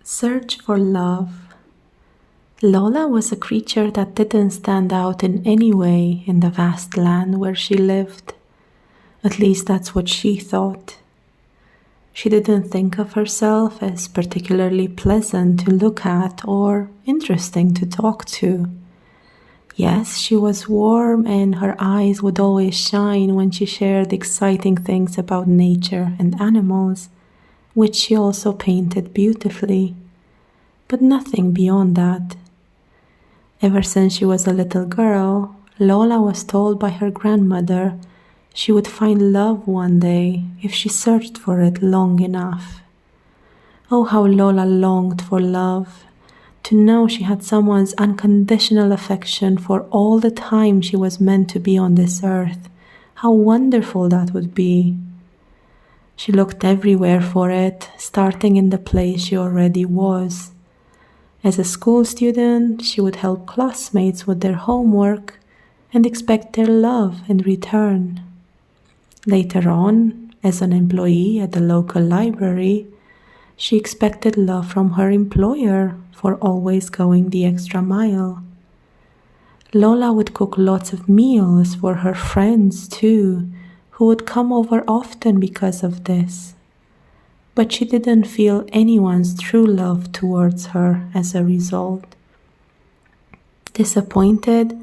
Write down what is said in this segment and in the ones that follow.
Search for love. Lola was a creature that didn't stand out in any way in the vast land where she lived. At least that's what she thought. She didn't think of herself as particularly pleasant to look at or interesting to talk to. Yes, she was warm and her eyes would always shine when she shared exciting things about nature and animals, which she also painted beautifully, but nothing beyond that. Ever since she was a little girl, Lola was told by her grandmother she would find love one day if she searched for it long enough. Oh, how Lola longed for love, to know she had someone's unconditional affection for all the time she was meant to be on this earth. How wonderful that would be. She looked everywhere for it, starting in the place she already was. As a school student, she would help classmates with their homework and expect their love in return. Later on, as an employee at the local library, she expected love from her employer for always going the extra mile. Lola would cook lots of meals for her friends too, who would come over often because of this. But she didn't feel anyone's true love towards her as a result. Disappointed,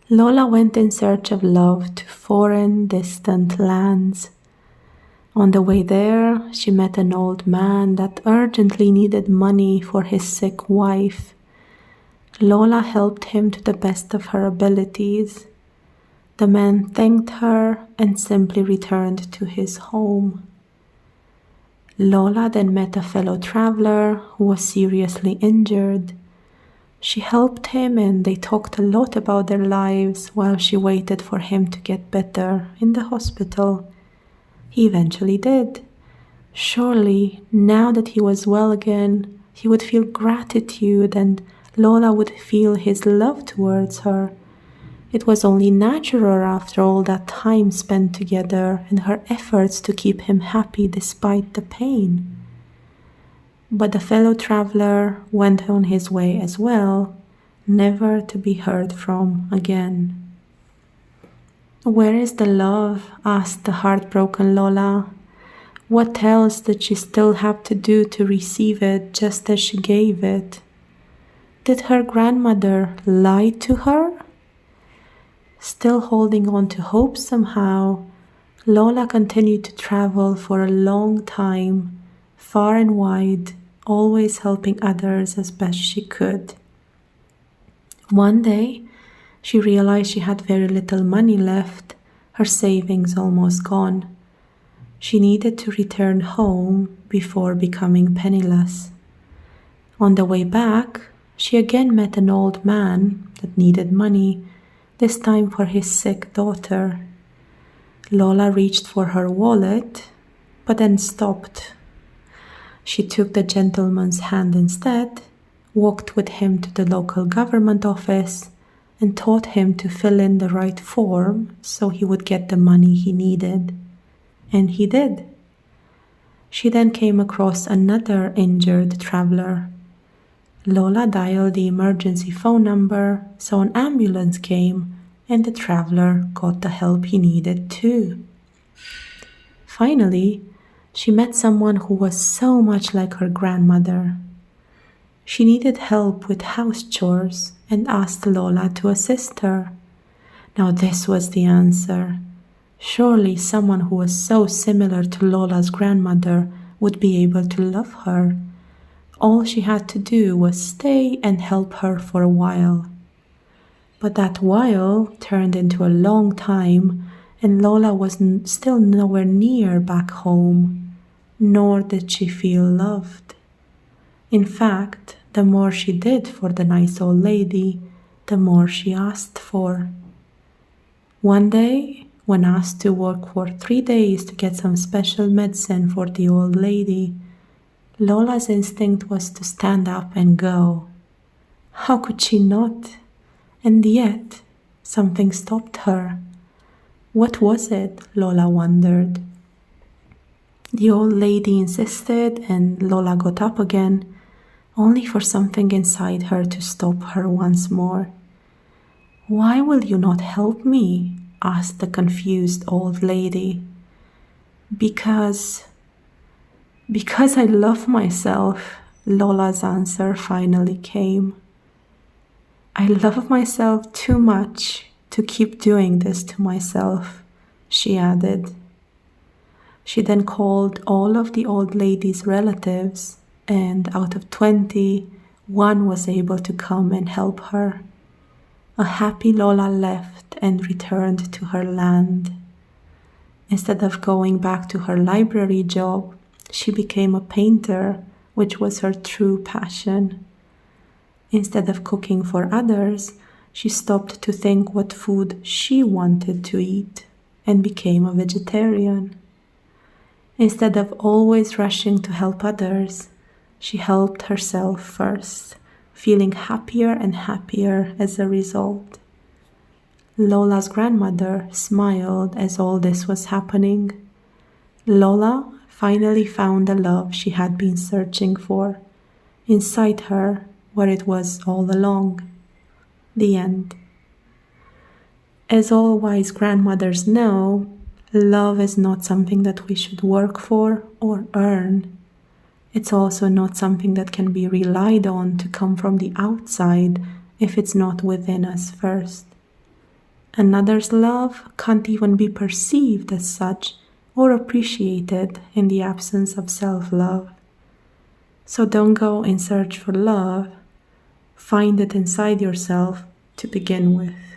Lola went in search of love to foreign, distant lands. On the way there, she met an old man that urgently needed money for his sick wife. Lola helped him to the best of her abilities. The man thanked her and simply returned to his home. Lola then met a fellow traveler who was seriously injured. She helped him and they talked a lot about their lives while she waited for him to get better in the hospital. He eventually did. Surely, now that he was well again, he would feel gratitude and Lola would feel his love towards her. It was only natural after all that time spent together and her efforts to keep him happy despite the pain. But the fellow traveler went on his way as well, never to be heard from again. "Where is the love?" asked the heartbroken Lola. What else did she still have to do to receive it just as she gave it? Did her grandmother lie to her? Still holding on to hope somehow, Lola continued to travel for a long time, far and wide, always helping others as best she could. One day, she realized she had very little money left, her savings almost gone. She needed to return home before becoming penniless. On the way back, she again met an old man that needed money, this time for his sick daughter. Lola reached for her wallet, but then stopped. She took the gentleman's hand instead, walked with him to the local government office, and taught him to fill in the right form so he would get the money he needed. And he did. She then came across another injured traveler. Lola dialed the emergency phone number, so an ambulance came and the traveler got the help he needed too. Finally, she met someone who was so much like her grandmother. She needed help with house chores and asked Lola to assist her. Now this was the answer. Surely someone who was so similar to Lola's grandmother would be able to love her. All she had to do was stay and help her for a while. But that while turned into a long time, and Lola was still nowhere near back home, nor did she feel loved. In fact, the more she did for the nice old lady, the more she asked for. One day, when asked to work for 3 days to get some special medicine for the old lady, Lola's instinct was to stand up and go. How could she not? And yet, something stopped her. What was it? Lola wondered. The old lady insisted, and Lola got up again. only for something inside her to stop her once more. "Why will you not help me?" asked the confused old lady. Because I love myself," Lola's answer finally came. "I love myself too much to keep doing this to myself," she added. She then called all of the old lady's relatives, and out of 20, one was able to come and help her. A happy Lola left and returned to her land. Instead of going back to her library job, she became a painter, which was her true passion. Instead of cooking for others, she stopped to think what food she wanted to eat and became a vegetarian. Instead of always rushing to help others, she helped herself first, feeling happier and happier as a result. Lola's grandmother smiled as all this was happening. Lola finally found the love she had been searching for, inside her where it was all along. The end. As all wise grandmothers know, love is not something that we should work for or earn. It's also not something that can be relied on to come from the outside if it's not within us first. Another's love can't even be perceived as such or appreciated in the absence of self-love. So don't go in search for love. Find it inside yourself to begin with.